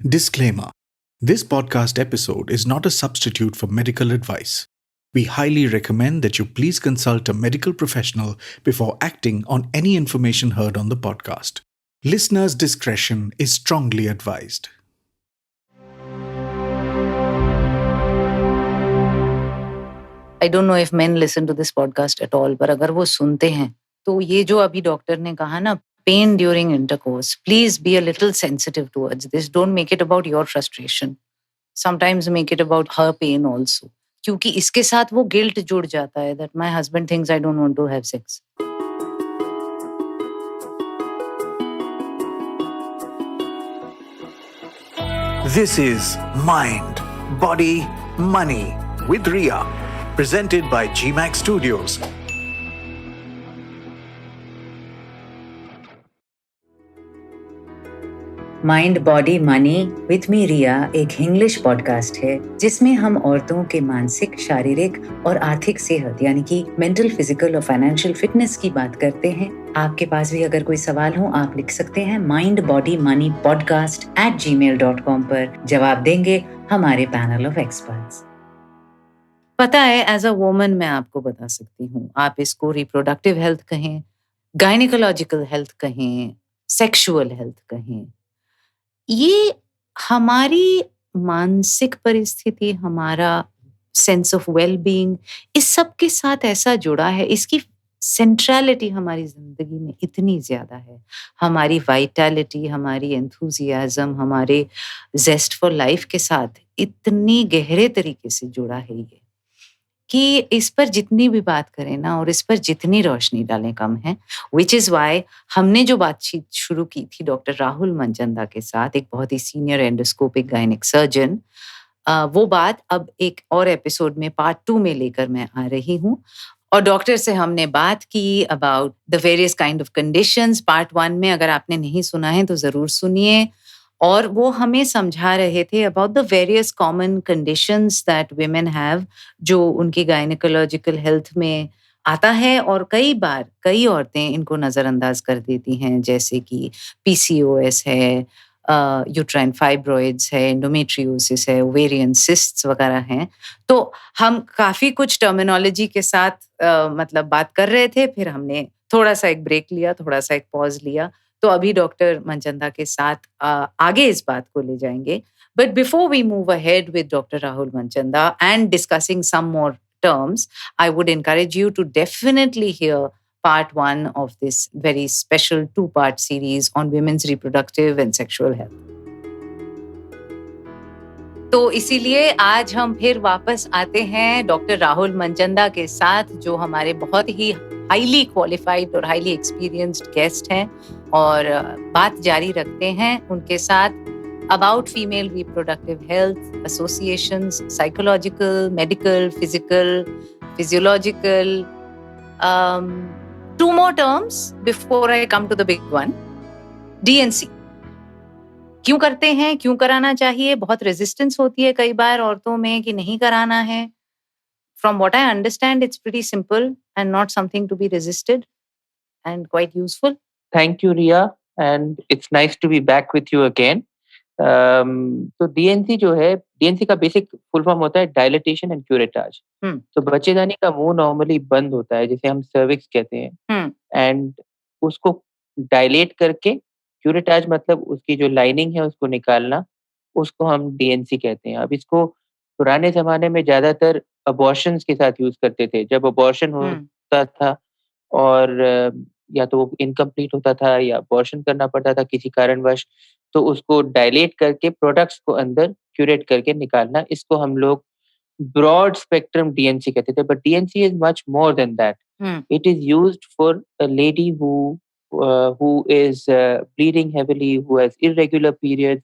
Disclaimer: This podcast episode is not a substitute for medical advice. We highly recommend that you please consult a medical professional before acting on any information heard on the podcast. Listeners' discretion is strongly advised. I don't know if men listen to this podcast at all, पर अगर वो सुनते हैं तो ये जो अभी doctor ने कहा ना, pain during intercourse, please be a little sensitive towards this. Don't make it about your frustration. Sometimes make it about her pain also. क्योंकि इसके साथ वो guilt जुड़ जाता है that my husband thinks I don't want to have sex. This is Mind, Body, Money with Ria, presented by GMAX Studios. Mind body money with me Riya एक English podcast है जिसमें हम औरतों के मानसिक, शारीरिक और आर्थिक सेहत यानी कि मेंटल, फिजिकल और फाइनेंशियल फिटनेस की बात करते हैं। आपके पास भी अगर कोई सवाल हो आप लिख सकते हैं mindbodymoneypodcast@gmail.com पर। जवाब देंगे हमारे पैनल ऑफ एक्सपर्ट्स। पता है, एज अ वुमन मैं आपको बता सकती हूँ, आप इसको रिप्रोडक्टिव हेल्थ कहें, गायनिकोलॉजिकल हेल्थ कहें, सेक्सुअल हेल्थ कहें, ये हमारी मानसिक परिस्थिति, हमारा सेंस ऑफ वेल बीइंग, इस सब के साथ ऐसा जुड़ा है। इसकी सेंट्रलिटी हमारी जिंदगी में इतनी ज्यादा है। हमारी वाइटैलिटी, हमारी एंथुजियाज्म, हमारे जेस्ट फॉर लाइफ के साथ इतनी गहरे तरीके से जुड़ा है ये कि इस पर जितनी भी बात करें ना और इस पर जितनी रोशनी डालें कम है। विच इज़ वाई हमने जो बातचीत शुरू की थी डॉक्टर राहुल मंजंदा के साथ, एक बहुत ही सीनियर एंडोस्कोपिक गायनिक सर्जन, वो बात अब एक और एपिसोड में पार्ट 2 में लेकर मैं आ रही हूँ। और डॉक्टर से हमने बात की about the various kind of conditions. Part 1 में अगर आपने नहीं सुना है तो ज़रूर सुनिए। और वो हमें समझा रहे थे about the various common conditions that women have, जो उनकी गायनिकोलॉजिकल हेल्थ में आता है और कई बार कई औरतें इनको नज़रअंदाज कर देती हैं, जैसे कि PCOS है, यूट्राइन फाइब्रॉइड्स है, एंडोमेट्रियोसिस है, ओवेरियन सिस्ट्स वगैरह हैं। तो हम काफ़ी कुछ टर्मिनोलॉजी के साथ मतलब बात कर रहे थे, फिर हमने थोड़ा सा एक ब्रेक लिया, थोड़ा सा एक पॉज लिया। तो अभी डॉक्टर मंजंदा के साथ आगे इस बात को ले जाएंगे। But before we move ahead with doctor Rahul Manjanda and discussing some more terms, I would encourage you to definitely hear part 1 of this very special 2-part series on women's reproductive and sexual health. तो इसीलिए आज हम फिर वापस आते हैं doctor Rahul मंजंदा के साथ, जो हमारे बहुत ही हाईली क्वालिफाइड और हाईली एक्सपीरियंस्ड गेस्ट हैं, और बात जारी रखते हैं उनके साथ about female reproductive health, associations, psychological, medical, physical, physiological. Two more terms before I come to the big one. DNC. क्यों करते हैं, क्यों कराना चाहिए? बहुत रेजिस्टेंस होती है कई बार औरतों में कि नहीं कराना है. From what I understand, it's pretty simple and not something to be resisted and quite useful. Thank you, Ria, and it's nice to be back with you again. तो DNC जो है, DNC का बेसिक फुल फॉर्म होता है dilatation and curettage. तो बच्चेदानी का मुंह normally बंद होता है, जिसे हम सर्विक्स कहते हैं, एंड उसको डायलेट करके, क्यूरेटाज मतलब उसकी जो लाइनिंग है उसको निकालना, उसको हम DNC कहते हैं। अब इसको पुराने जमाने में ज्यादातर अबॉर्शंस के साथ यूज करते थे। जब अबॉर्शन होता था और या तो वो इनकम्प्लीट होता था या अबॉर्शन करना पड़ता था किसी कारणवश, तो उसको डायलेट करके प्रोडक्ट्स को अंदर क्यूरेट करके निकालना, इसको हम लोग ब्रॉड स्पेक्ट्रम DNC कहते थे। But DNC is much more than that. It is used for a lady who is bleeding heavily, who has irregular periods,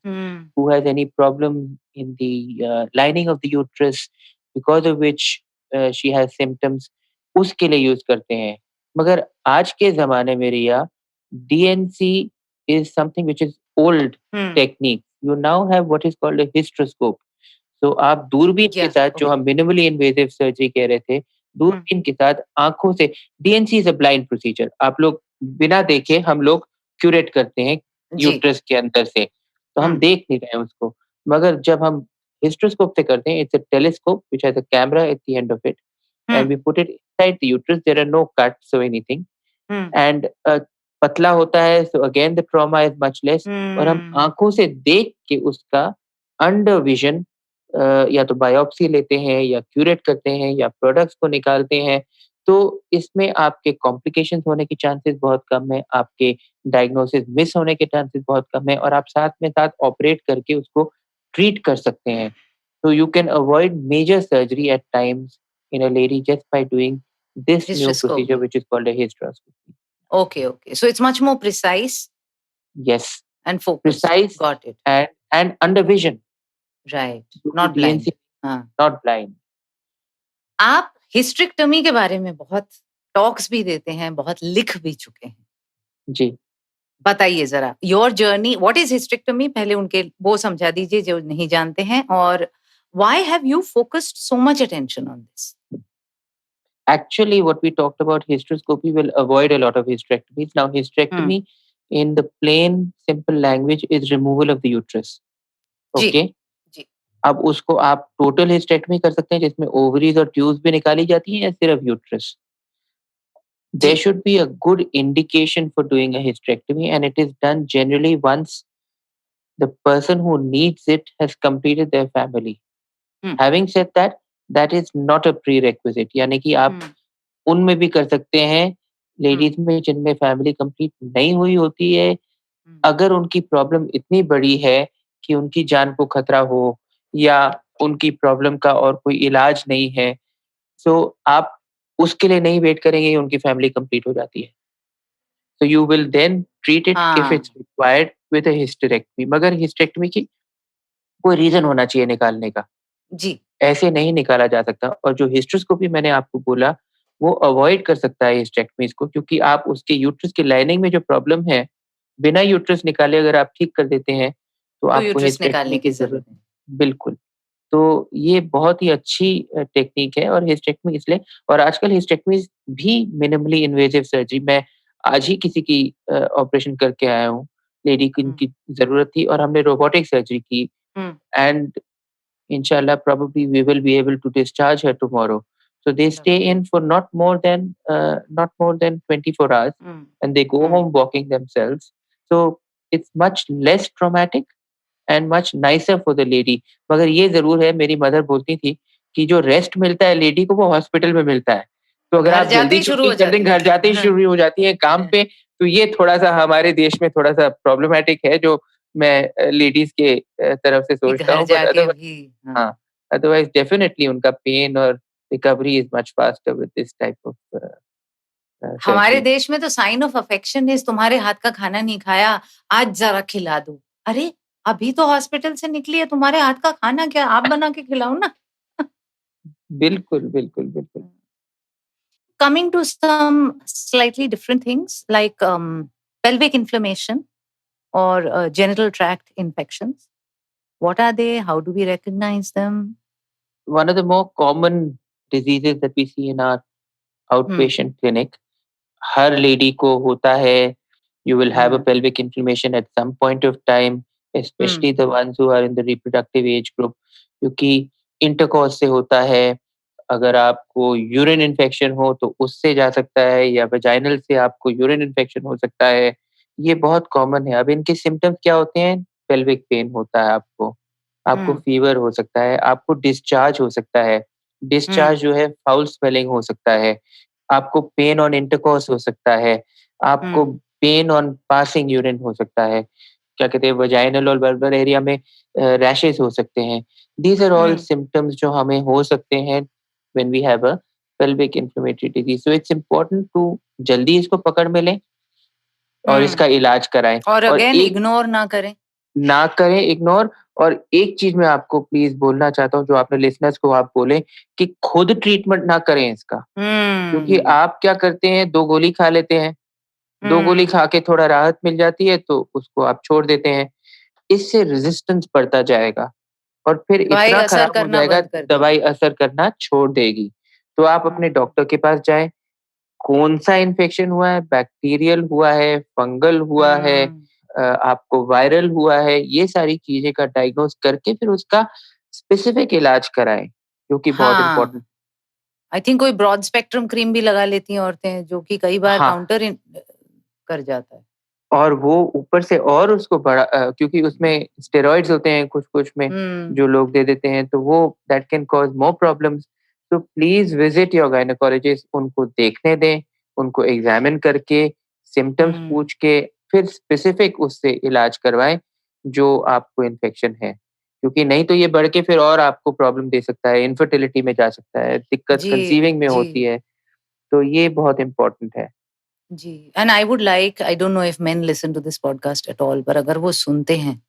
who has any problem in the lining of the uterus, because of which she has symptoms, उसके लिए use करते हैं। मगर आज के जमाने में रिया, DNC is something which is old technique. You now have what is called a hysteroscope. So आप दूरबीन के साथ, जो हम minimally invasive surgery कह रहे थे, दूरबीन के साथ आंखों से, DNC is a blind procedure. आप लोग बिना देखे हम लोग क्यूरेट करते हैं यूट्रस के अंदर से। तो हम देख नहीं रहे हैं उसको। मगर जब हम hysteroscope से करते हैं, it's a telescope which has a camera at the end of it, and we put it inside the uterus. There are no cuts or anything, and पतला होता है, so again the trauma is much less. और हम आँखों से देख के उसका अंडर विजन या तो बायोप्सी लेते हैं या क्यूरेट करते हैं या प्रोडक्ट्स को निकालते हैं, तो इसमें आपके कॉम्प्लिकेशंस होने के चांसेस बहुत कम है, आपके डायग्नोसिस मिस होने के चांसेस बहुत कम है, और आप साथ में साथ ऑपरेट करके उसको ट्रीट कर सकते हैं। So you can avoid major surgery at times in a lady just by doing this new Hysteroscopy. procedure, which is called a hysteroscopy. Okay. So it's much more precise Yes, and focused. precise Got it. and under vision, Right. Not blind. DNC, हाँ. not blind. आप hysterectomy के बारे में बहुत talks भी देते हैं, बहुत लिख भी चुके हैं। जी, बताइए जरा your journey, what is hysterectomy, पहले उनके वो समझा दीजिए जो नहीं जानते हैं, और why have you focused so much attention on this? actually, what we talked about hysteroscopy will avoid a lot of hysterectomies. Now, hysterectomy in the plain, simple language is removal of the uterus. जी, Okay. जी. अब उसको आप total hysterectomy कर सकते हैं जिसमें ovaries और ट्यूब्स भी निकाली जाती हैं, या सिर्फ uterus. There should be a good indication for doing a hysterectomy, and it is done generally once the person who needs it has completed their family. Having said that, that is not a prerequisite. यानी कि आप उनमें भी कर सकते हैं, ladies में जिनमें फैमिली कंप्लीट नहीं हुई होती है, अगर उनकी प्रॉब्लम इतनी बड़ी है कि उनकी जान को खतरा हो या उनकी प्रॉब्लम का और कोई इलाज नहीं है, तो आप उसके लिए नहीं वेट करेंगे, उनकी फैमिली कंप्लीट हो जाती है। So you will then treat it if it's required with a hysterectomy. मगर हिस्टेरेक्टमी की कोई रीजन होना चाहिए निकालने का, जी, ऐसे नहीं निकाला जा सकता। और जो हिस्टेरोस्कोपी मैंने आपको बोला, वो अवॉइड कर सकता है हिस्टेरेक्टमीज को, क्योंकि आप उसके यूट्रस की लाइनिंग में जो प्रॉब्लम है, बिना यूट्रस निकाले अगर आप ठीक कर देते हैं, तो आपको यूट्रस हिस्टेरेक्टमी निकालने की की जरूरत जरूरत है। बिल्कुल। तो ये बहुत ही अच्छी टेक्निक है, और हिस्टेरेक्टमी इसलिए, और आजकल हिस्टेरेक्टमी भी मिनिमली इन्वेजिव सर्जरी, मैं आज ही किसी की ऑपरेशन करके आया हूँ, लेडी की इनकी जरूरत थी और हमने रोबोटिक सर्जरी की, and inshallah probably we will be able to discharge her tomorrow. So they stay in for not more than 24 hours, and they go home walking themselves. So it's much less traumatic and much nicer for the lady. मगर ये जरूर है, मेरी mother बोलती थी कि जो rest मिलता है लेडी को वो हॉस्पिटल में मिलता है, तो अगर आप जल्दी छुट्टी कर दें, घर जाते ही शुरू हो जाती है काम पे, तो ये थोड़ा सा हमारे देश में थोड़ा सा प्रॉब्लमेटिक है, जो मैं लेडीज के तरफ से सोचता हूँ। बट हाँ, अदरवाइज डेफिनेटली उनका पेन और recovery is much faster with this type of हमारे देश में तो साइन ऑफ अफेक्शन इज तुम्हारे हाथ का खाना नहीं खाया, आज जरा खिला दो। अरे अभी तो हॉस्पिटल से निकली है, तुम्हारे हाथ का खाना क्या, आप बना के खिलाओ ना। बिल्कुल बिल्कुल बिल्कुल। Coming to some slightly different things like pelvic inflammation or genital tract infections. What are they? How do we recognize them? One of the more common diseases that we see in our outpatient clinic, her lady को होता है, you will have a pelvic inflammation at some point of time, especially the ones who are in the reproductive age group, क्योंकि intercourse से होता है। अगर आपको urine infection हो तो उससे जा सकता है, या वजाइनल से आपको यूरिन इन्फेक्शन हो सकता है, ये बहुत कॉमन है। अब इनके सिम्टम्स क्या होते हैं? पेल्विक पेन होता है आपको फीवर हो सकता है, आपको डिस्चार्ज हो सकता है, डिस्चार्ज जो है फाउल स्मेलिंग हो सकता है, आपको पेन ऑन इंटरकोर्स हो सकता है, आपको पेन ऑन पासिंग यूरिन हो सकता है, क्या कहते हैं वजाइनल और बल्बर एरिया में रैशेस हो सकते हैं। दीज आर ऑल सिम्टम्स जो हमें हो सकते हैं when we have a pelvic inflammatory disease. So it's important to जल्दी इसको पकड़ में लें और इसका इलाज कराएं। और अगेन इग्नोर ना करें इग्नोर। और एक चीज मैं आपको प्लीज बोलना चाहता हूँ, जो आपने लिसनर्स को आप बोले, कि खुद ट्रीटमेंट ना करें इसका, क्योंकि आप क्या करते हैं, 2 गोली खा लेते हैं, 2 गोली खा के थोड़ा राहत मिल जाती है तो उसको आप छोड़ देते हैं, इससे रेजिस्टेंस बढ़ता जाएगा और फिर इतना खराब हो जाएगा, दवाई असर करना छोड़ देगी। तो आप अपने डॉक्टर के पास जाएं, कौन सा इन्फेक्शन हुआ है, बैक्टीरियल हुआ है, फंगल हुआ है, आपको वायरल हुआ है, ये सारी चीजें का डायग्नोज करके फिर उसका स्पेसिफिक इलाज कराएं, जो कि बहुत हाँ, इम्पोर्टेंट। आई थिंक कोई ब्रॉड स्पेक्ट्रम क्रीम भी लगा लेती हैं औरतें, जो कि कई बार हाँ, कर जाता है। और वो ऊपर से और उसको क्योंकि उसमें स्टेरॉइड्स होते हैं कुछ-कुछ में, हुँ, जो लोग दे देते हैं, तो वो that can cause more problems. तो प्लीज़ विज़िट योर गायनेकोलॉजिस्ट, उनको देखने दें, उनको एग्ज़ामिन करके, सिम्पटम्स हुँ। पूछ के, फिर स्पेसिफिक उससे इलाज करवाएँ, जो आपको इन्फेक्शन है। क्योंकि नहीं तो ये बढ़ के फिर और आपको प्रॉब्लम दे सकता है, इन्फर्टिलिटी में जा सकता है, दिक्कत जी, कंसीविंग में जी, होती है, तो ये बहुत इम्पोर्टेंट है। जी। And I don't know if men listen to this podcast at all, पर अगर वो सुनते हैं,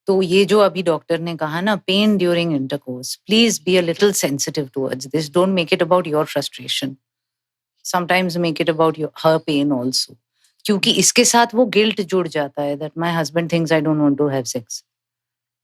तो ये जो अभी डॉक्टर ने कहा ना, pain during intercourse, please be a little sensitive towards this, don't make it about your frustration, sometimes make it about your her pain also, क्योंकि इसके साथ वो गिल्ट जुड़ जाता है that my husband thinks I don't want to have sex.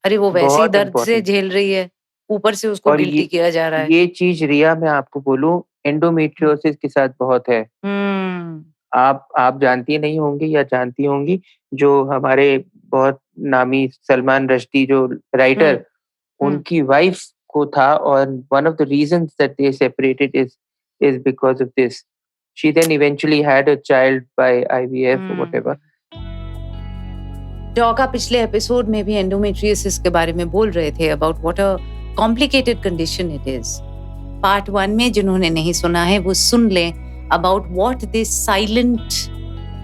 अरे वो वैसे ही बहुत दर्द से इम्पोर्टेंट। झेल रही है, ऊपर से उसको और गिल्टी किया जा रहा है। ये चीज़ रिया मैं आपको बोलूँ, हुँ। एंडोमेट्रियोसिस के साथ बहुत है। हुँ, आप जानती नहीं होंगी या जानती होंगी, जो हमारे बहुत नामी सलमान रश्दी जो हुँ, राइटर, हुँ, उनकी वाइफ को था, और one of the reasons that they separated is because of this. She then eventually had a child by IVF whatever. Hmm. डॉग आप पिछले एपिसोड में भी एंडोमेट्रियोसिस के बारे में बोल रहे थे about what a complicated condition it is. Part 1 में जिन्होंने नहीं सुना है वो सुन लें about what this silent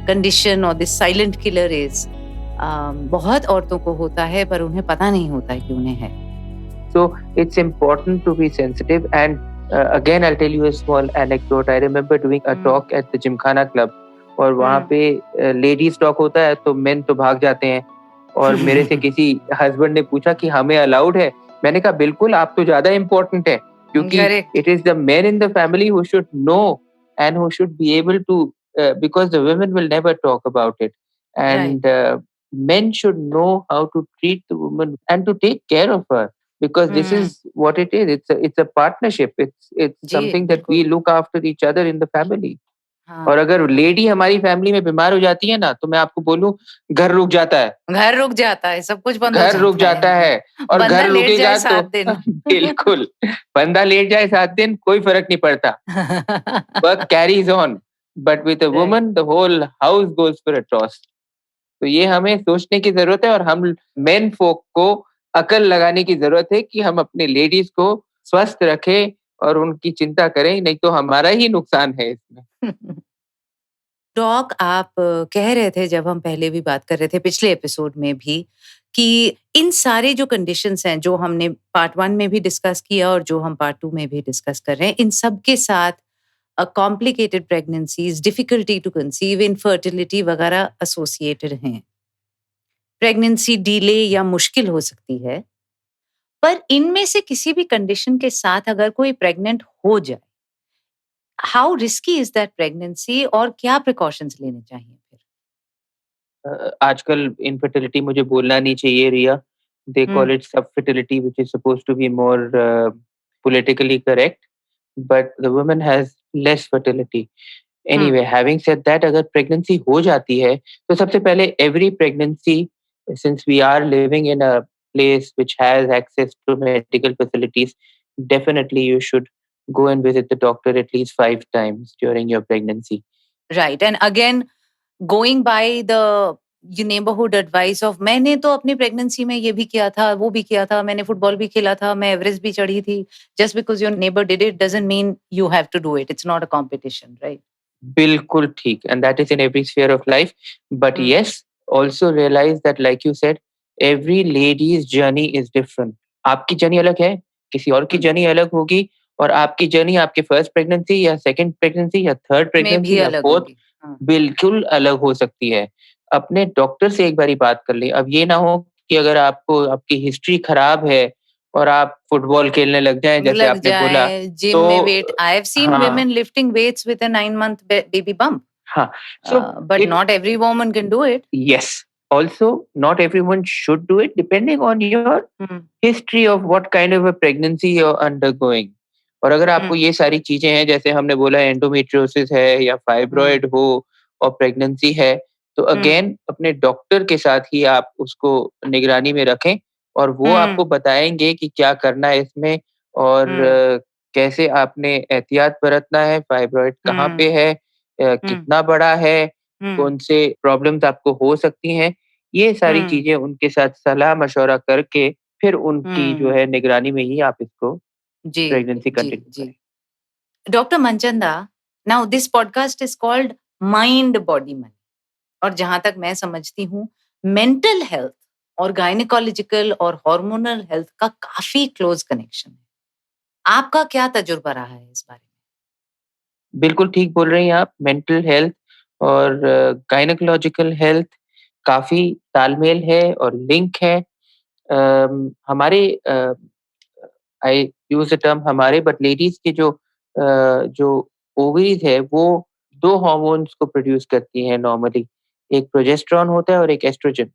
condition और दिस साइलेंट किलर इज। बहुत औरतों को होता है पर उन्हें पता नहीं होता है कि उन्हें है। So it's important to be sensitive. And again, I'll tell you a small anecdote. I remember doing a hmm, talk at the Gymkhana Club, और वहाँ हम्म। पे लेडीज टॉक होता है तो मेन तो भाग जाते हैं, और मेरे से किसी हस्बैंड ने पूछा कि हमें अलाउड है। मैंने कहा बिल्कुल, आप तो ज्यादा इम्पोर्टेंट है, क्योंकि correct. It is the man in the family who should know and who should be able to, because the women will never talk about it, right. And men should know how to treat the woman and to take care of her, because this hmm. is what it is. It's a partnership. It's जी something that we बिल्कुल। look after each other in the family. और हाँ, अगर lady हमारी family में बीमार हो जाती है ना, तो मैं आपको बोलूं, घर रुक जाता है। घर रुक जाता है, सब कुछ बंद हो घर रुक जाता जाता है। है, और बंदा घर लेट जाए रुकेगा तो 7 दिन। बिल्कुल, बंदा लेट जाए 7 दिन कोई फ़र्क नहीं पड़ता। Work carries on, but with a right. Woman the whole house goes for a toss. तो ये हमें सोचने की ज़रूरत है, और हम मेन folk को अकल लगाने की ज़रूरत है कि हम अपनी लेडीज़ को स्वस्थ रखें और उनकी चिंता करें, नहीं तो हमारा ही नुकसान है इसमें। डॉग आप कह रहे थे जब हम पहले भी बात कर रहे थे पिछले एपिसोड में भी कि इन सारे जो कंडीशंस हैं जो हमने पार्ट 1 में भी डिस्कस किया और जो हम पार्ट 2 में भी डिस्कस कर रहे हैं, इन सब के साथ complicated pregnancies, difficulty to conceive, infertility वगैरह एसोसिएटेड हैं। प्रेगनेंसी डिले या मुश्किल हो सकती है, पर इनमें से किसी भी कंडीशन के साथ अगर कोई प्रेग्नेंट हो जाए, how risky is that pregnancy और क्या प्रिकॉशंस लेने चाहिए फिर? आजकल इनफर्टिलिटी मुझे बोलना नहीं चाहिए रिया, दे हुँ, call it सबफर्टिलिटी which is supposed to be more politically correct, but the woman has less fertility. Hmm, Anyway, having said that, अगर प्रेगनेंसी हो जाती है, तो सबसे पहले every pregnancy, since we are living in a place which has access to medical facilities, definitely you should go and visit the doctor at least 5 times during your pregnancy. Right and again going by the ये neighbourhood advice of मैंने तो अपनी pregnancy में ये भी किया था, वो भी किया था, मैंने फुटबॉल भी खेला था, मैं एवरेस्ट भी चढ़ी थी। Just because your neighbour did it doesn't mean you have to do it. It's not a competition, right? बिल्कुल ठीक, and that is in every sphere of life. But hmm, yes, also realize that like you said, every lady's journey is different. आपकी journey अलग है, किसी और की हुँ, journey अलग होगी, और आपकी जर्नी आपके फर्स्ट प्रेगनेंसी या सेकंड प्रेगनेंसी या थर्ड में भी प्रेगनेंसी या अलग फोर्थ होगी। हाँ, बिल्कुल अलग हो सकती है। अपने डॉक्टर से एक बारी बात कर लें। अब ये ना हो कि अगर आपको आपकी हिस्ट्री खराब है और आप फुटबॉल खेलने लग जाएँ जैसे लग आपने बोला, जाए जिम तो में वेट आई हैव सीन हाँ, women lifting weights with a 9 month baby bump, हाँ। So but it not every woman can do it. Yes. Also, not everyone should do it depending on your hmm, history of what kind of a pregnancy you're undergoing. और अगर हुँ, आपको ये सारी चीजें हैं, जैसे हमने बोला एंडोमेट्रियोसिस है या हुँ, फाइब्रॉइड हो और प्रेगनेंसी है, तो अगेन अपने डॉक्टर के साथ ही आप उसको निगरानी में रखें और वो आपको बताएंगे कि क्या करना है इसमें और कैसे आपने एहतियात बरतना है, फाइब्रॉइड कहाँ पे है, कितना बड़ा है, कौन से प्रॉब्लम्स आपको हो सकती हैं। ये सारी चीज़ें उनके साथ सलाह-मशवरा करके फिर उनकी जो है निगरानी में ही आप इसको जी, प्रेगनेंसी जी, कंटिन्यू जी। करें। Doctor Manchanda, now this podcast is called mind body money और जहां तक मैं समझती हूँ मेंटल हेल्थ और गायनेकोलॉजिकल और हार्मोनल हेल्थ का काफी क्लोज कनेक्शन है। आपका क्या तजुर्बा रहा है इस बारे बिल्कुल ठीक बोल रही हैं आप। मेंटल हेल्थ और गायनेकोलॉजिकल हेल्थ काफ़ी तालमेल है और लिंक है। हमारे आई यूज़ द टर्म हमारे बट लेडीज़ के जो ओवरीज़ है वो 2 हार्मोन्स को प्रोड्यूस करती हैं नॉर्मली। एक प्रोजेस्टेरॉन होता है और एक एस्ट्रोजन।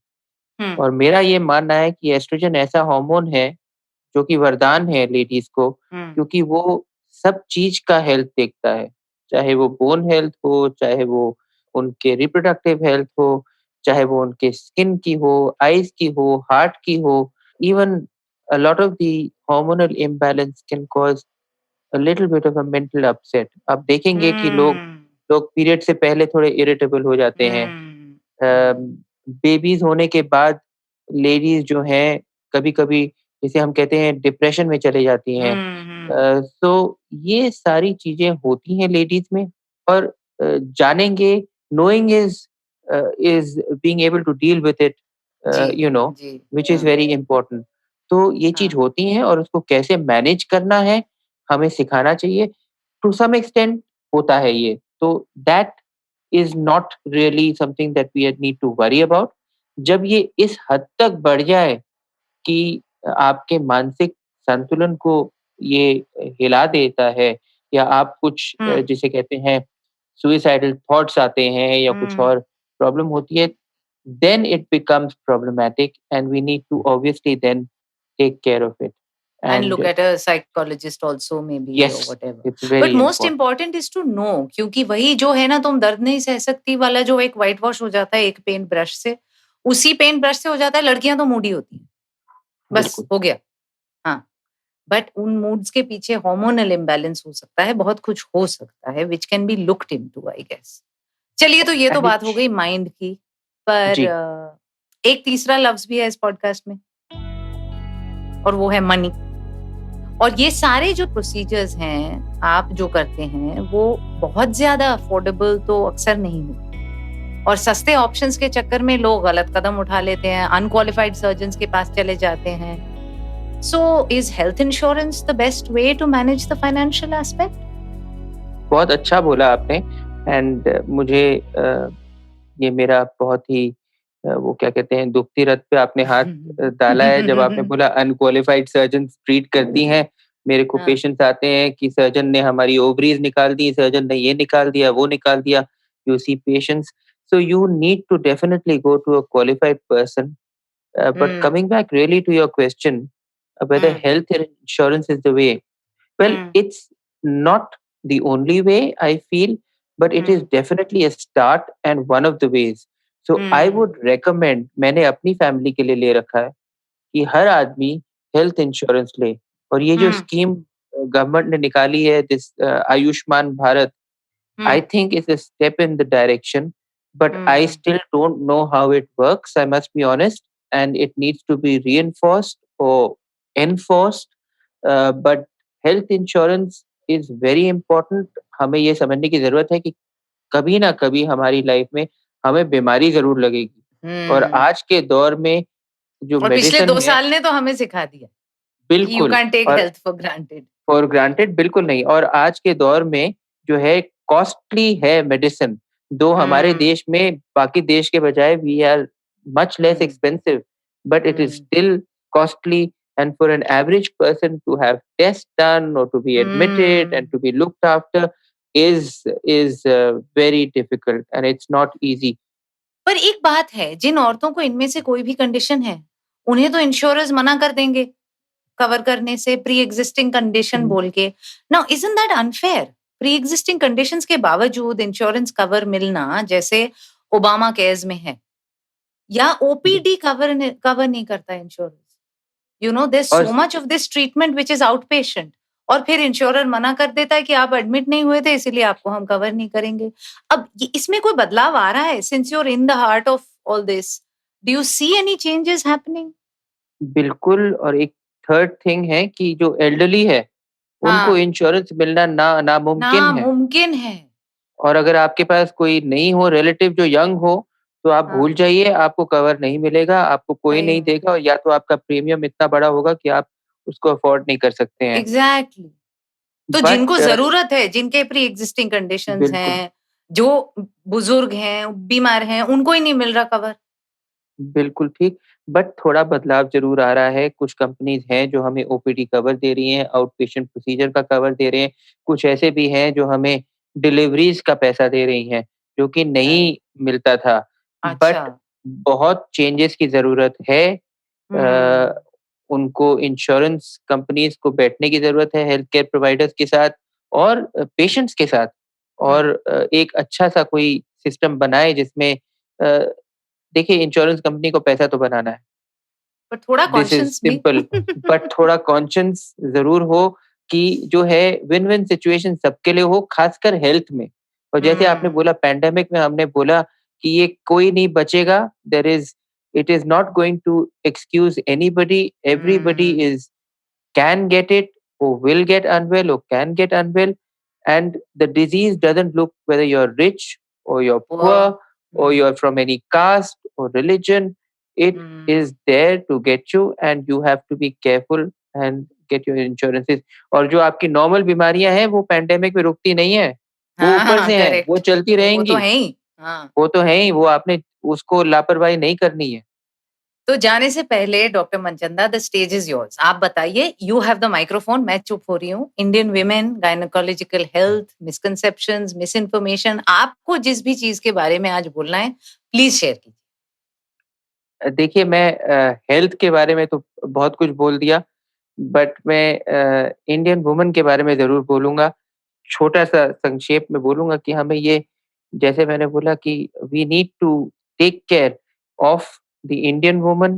में? और मेरा ये मानना है कि एस्ट्रोजन ऐसा हार्मोन है जो कि वरदान है लेडीज़ को हम्म क्योंकि वो सब चीज़ का हेल्थ देखता है। चाहे वो बोन हेल्थ हो, चाहे वो उनके रिप्रोडक्टिव हेल्थ हो, चाहे वो उनके स्किन की हो, आइज़ की हो, हार्ट की हो, even a lot of the hormonal imbalance can cause a little bit of a mental upset. आप देखेंगे कि लोग हम्म लोग पीरियड से पहले थोड़े इरिटेबल हो जाते हैं। हम्म बेबीज़ होने के बाद लेडीज़ जो हैं कभी-कभी जिसे हम कहते हैं डिप्रेशन में चली जाती हैं। तो ये सारी चीज़ें होती हैं लेडीज़ में और जानेंगे knowing is being able to deal with it ji you know ji which is very important. तो ये चीज़ होती हैं और उसको कैसे मैनेज करना है, हमें सिखाना चाहिए। टू सम एक्सटेंट होता है ये। तो that is not really something that we need to worry about. जब ये इस हद तक बढ़ जाए कि आपके मानसिक संतुलन को ये हिला देता है या आप कुछ जिसे कहते हैं सुइसाइडल थॉट्स आते हैं या कुछ और प्रॉब्लम होती है, then it becomes problematic and we need to obviously then take care of it. and And look at a psychologist also maybe or yes, whatever. it's But very most important. important is to know क्योंकि वही जो है ना तुम दर्द नहीं सह सकती वाला जो एक व्हाइट वॉश हो जाता है एक पेंट ब्रश से, उसी पेंट ब्रश से हो जाता है। लड़कियां तो मूडी होती हैं, बस बिल्कुल। हो गया। हाँ, बट उन मूड्स के पीछे हार्मोनल इम्बैलेंस हो सकता है, बहुत कुछ हो सकता है which can be looked into I guess. चलिए, तो ये तो And बात हो which गई माइंड की, पर जी, एक तीसरा लफ्ज भी है इस पॉडकास्ट में और वो है मनी। और ये सारे जो प्रोसीजर्स हैं, आप जो करते हैं, वो बहुत ज़्यादा अफोर्डेबल तो अक्सर नहीं होते और सस्ते ऑप्शंस के चक्कर में लोग गलत कदम उठा लेते हैं, अनक्वालिफाइड सर्जन्स के पास चले जाते हैं। So, is health insurance the best way to manage the financial aspect? बहुत अच्छा बोला आपने एंड मुझे ये मेरा बहुत ही वो क्या कहते हैं दुखती रथ पे आपने हाथ डाला है जब आपने बोला अनक्वालिफाइड सर्जन्स ट्रीट करती हैं। मेरे को हाँ, पेशेंट्स आते हैं कि सर्जन ने हमारी ओवरीज निकाल दी, सर्जन ने ये निकाल दिया, वो निकाल दिया। You see patients, so you need to definitely go to a qualified person. But hmm, coming back really to your question, whether hmm, health insurance is the way, well, hmm, it's not the only way I feel, but it is hmm, definitely a start and one of the ways. So I hmm, would recommend, मैंने अपनी family के लिए ले रखा है कि हर आदमी health insurance ले और ये जो हुँ, स्कीम गवर्नमेंट ने निकाली है this Ayushman Bharat, I hmm, think it's a step in the direction, but I hmm, still don't know how it works. I must be honest, and it needs to be reinforced or enforced. But health insurance is very important. हमें ये समझने की ज़रूरत है कि कभी ना कभी हमारी लाइफ में हमें बीमारी ज़रूर लगेगी और हुँ। आज के दौर में जो और पिछले मेडिसिन 2 है साल ने तो हमें सिखा दिया कि यू बिल्कुल कांट टेक और health for granted. For granted बिल्कुल नहीं और आज के दौर में जो है कॉस्टली है मेडिसिन। दो हमारे हुँ, देश में बाकी देश के बजाय we are much less hmm, expensive but it is hmm, still costly and for an average person to have test done और to be admitted and hmm. To be looked after is very difficult and it's not easy. पर एक बात है, जिन औरतों को इनमें से कोई भी कंडीशन है, उन्हें तो इंश्योरर्स मना कर देंगे कवर करने से प्री एक्जिस्टिंग कंडीशन Mhm. बोल के। Now isn't that unfair? Pre existing conditions के बावजूद इंश्योरेंस कवर मिलना, जैसे ओबामा केयर्स में है, या ओपीडी कवर नहीं करता इंश्योरेंस. यू नो देयर और so much of this treatment which is out patient, और फिर इंश्योरर मना कर देता है कि आप एडमिट नहीं हुए थे इसीलिए आपको हम कवर नहीं करेंगे. अब इसमें कोई बदलाव आ रहा है? Since you are in the heart of all this, do you see any changes happening? बिल्कुल, और एक थर्ड थिंग है कि जो एल्डरली है, उनको हाँ, इंश्योरेंस मिलना नामुमकिन है। नामुमकिन है. और अगर आपके पास कोई नहीं हो रिलेटिव जो यंग हो, तो आप हाँ, भूल जाइए, आपको कवर नहीं मिलेगा, आपको कोई सही नहीं में. देगा, और या तो आपका प्रीमियम इतना बड़ा होगा कि आप उसको अफोर्ड नहीं कर सकते हैं। एग्जैक्टली. तो जिनको बट जरूरत है, जिनके प्री एग्जिस्टिंग कंडीशंस बिल्कुल, हैं, जो बुजुर्ग हैं, बीमार हैं, उनको ही नहीं मिल रहा कवर. बिल्कुल ठीक। बट थोड़ा बदलाव ज़रूर आ रहा है। कुछ कंपनीज़ हैं जो हमें ओपीडी कवर दे रही हैं, आउट पेशेंट प्रोसीजर का कवर दे रहे हैं। कुछ ऐसे भी हैं जो हमें डिलीवरीज़ का पैसा दे रही हैं, जो कि नहीं राइट. मिलता था। अच्छा. बट बहुत चेंजेस की ज़रूरत है। हम्म. उनको इंश्योरेंस कंपनीज़ को बैठने की ज़रूरत है हेल्थ केयर प्रोवाइडर्स के साथ और पेशेंट्स के साथ, और एक अच्छा-सा कोई सिस्टम बनाए जिसमें देखिए, इंश्योरेंस कंपनी को पैसा तो बनाना है, पर थोड़ा दिस इज़ कॉन्शियस भी. सिंपल। बट थोड़ा कॉन्शियस ज़रूर हो कि जो है विन-विन सिचुएशन सबके लिए हो, खासकर हेल्थ में। और जैसे आपने बोला हम्म. पैंडेमिक में, हमने बोला कि ये कोई नहीं बचेगा, it is not going to excuse anybody, everybody hmm. Is can get it or will get unwell or can get unwell, and the disease doesn't look whether you're rich or you're poor Poor. or hmm. you're from any caste or religion. It is hmm. there to get you, and you have to be careful and get your insurances. और जो आपकी normal बीमारियां हैं वो pandemic में रुकती नहीं है, वो ऊपर हाँ, से हैं, वो करेक्ट. चलती वो तो रहेंगी। है ही. हाँ. वो तो है ही, वो आपने उसको लापरवाही नहीं करनी है। तो जाने से पहले doctor Manchanda, the stage is yours. आप बताइए, यू हैव द माइक्रोफोन. मैं चुप हो रही हूँ. Indian women, gynaecological health, misconceptions, miss information, आपको जिस भी चीज के बारे में आज बोलना है प्लीज शेयर कीजिए. देखिए, मैं हेल्थ के बारे में तो बहुत कुछ बोल दिया, बट मैं इंडियन वुमन के बारे में ज़रूर बोलूँगा। छोटा-सा संक्षेप में बोलूँगा कि हमें ये, जैसे मैंने बोला कि we need to take care of the Indian woman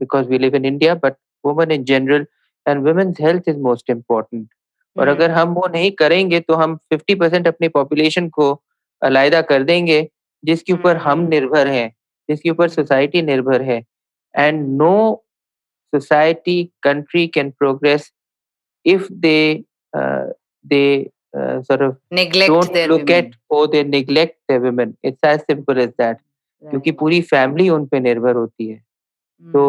because we live in India, but woman in general, and women's health is most important. और अगर हम वो नहीं करेंगे तो हम 50% अपनी पॉपुलेशन को अलग कर देंगे, जिसके ऊपर हम निर्भर हैं, जिसके ऊपर सोसाइटी निर्भर है। And no society, country can progress if they sort of neglect don't their look women. at or they neglect their women. It's as simple as that. क्योंकि राइट. पूरी फैमिली उन पे निर्भर होती है। तो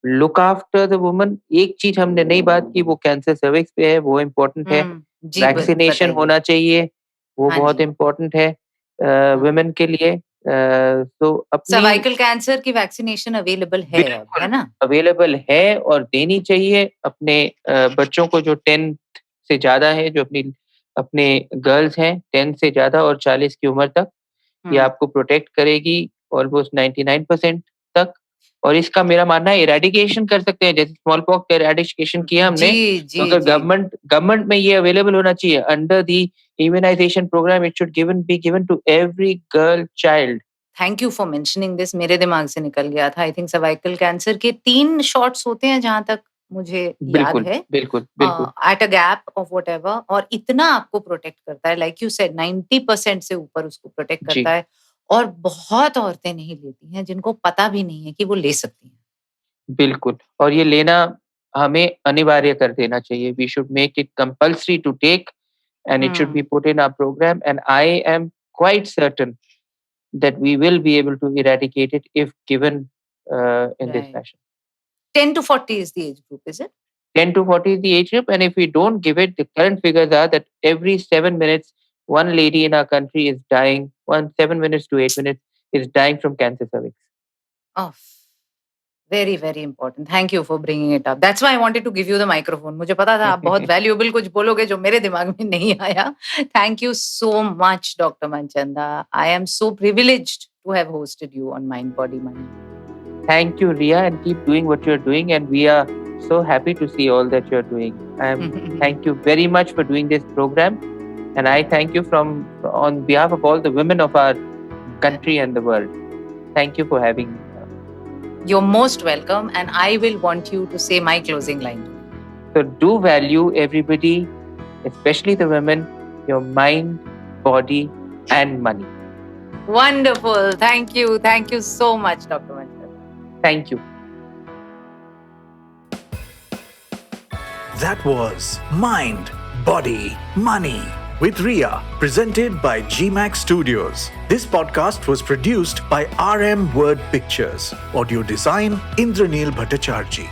लुक आफ्टर द वुमन। एक चीज हमने नहीं बात की, वो कैंसर सर्विक्स पे है, वो इम्पोर्टेंट है। जी, वैक्सीनेशन बताइए. होना चाहिए, वो हाँ बहुत जी. इम्पोर्टेंट है हाँ. वुमेन के लिए। तो अपनी सर्वाइकल कैंसर की वैक्सीनेशन अवेलेबल है अब, बिल्कुल है ना? अवेलेबल है और देनी चाहिए अपने बच्चों को जो 10th से ज़्यादा है, जो अपने गर्ल्स हैं 10 से ज़्यादा और 40 की उम्र तक, ये हम्म. आपको प्रोटेक्ट करेगी ऑलमोस्ट 99% तक। और इसका मेरा मानना है इरेडिकेशन कर सकते हैं, जैसे स्मॉल पॉक्स का इरेडिकेशन किया जी, हमने, तो जी, अगर जी. गवर्नमेंट में ये अवेलेबल होना चाहिए under the immunisation programme, it should be given to every girl child. Thank you for mentioning this. मेरे दिमाग से निकल गया था. आई थिंक सर्वाइकल कैंसर के 3 शॉट्स होते हैं जहां तक मुझे याद बिल्कुल, है. बिल्कुल, बिल्कुल। At a gap of whatever, और इतना आपको प्रोटेक्ट करता है, लाइक यू सेड 90% से ऊपर उसको प्रोटेक्ट जी। करता है. और बहुत औरतें नहीं लेती हैं, जिनको पता भी नहीं है कि वो ले सकती हैं. बिल्कुल, और ये लेना हमें अनिवार्य कर देना चाहिए। We should make it compulsory to take, and it should be hmm. Put in our programme, and I am quite certain that we will be able to eradicate it if given in this right. fashion. 10 to 40 is the age group, is it? 10 to 40 is the age group, and if we don't give it, the current figures are that every 7 minutes, one lady in our country is dying, 7 minutes to 8 minutes is dying from cancer cervix. Oh, very very important. Thank you for bringing it up. That's why I wanted to give you the microphone. मुझे पता था आप बहुत valuable कुछ बोलोगे जो मेरे दिमाग में नहीं आया. Thank you so much, Dr. Manchanda. I am so privileged to have hosted you on Mind Body Mind. Thank you, Ria, and keep doing what you're doing. And we are so happy to see all that you're doing. Thank you very much for doing this program. And I thank you on behalf of all the women of our country and the world. Thank you for having me. You're most welcome, and I will want you to say my closing line. So do value everybody, especially the women, your mind, body, and money. Wonderful. Thank you. Thank you so much, Dr. Manchal. Thank you. That was Mind, Body, Money with Ria, presented by GMAX Studios. This podcast was produced by RM Word Pictures. Audio design, Indranil Bhattacharjee.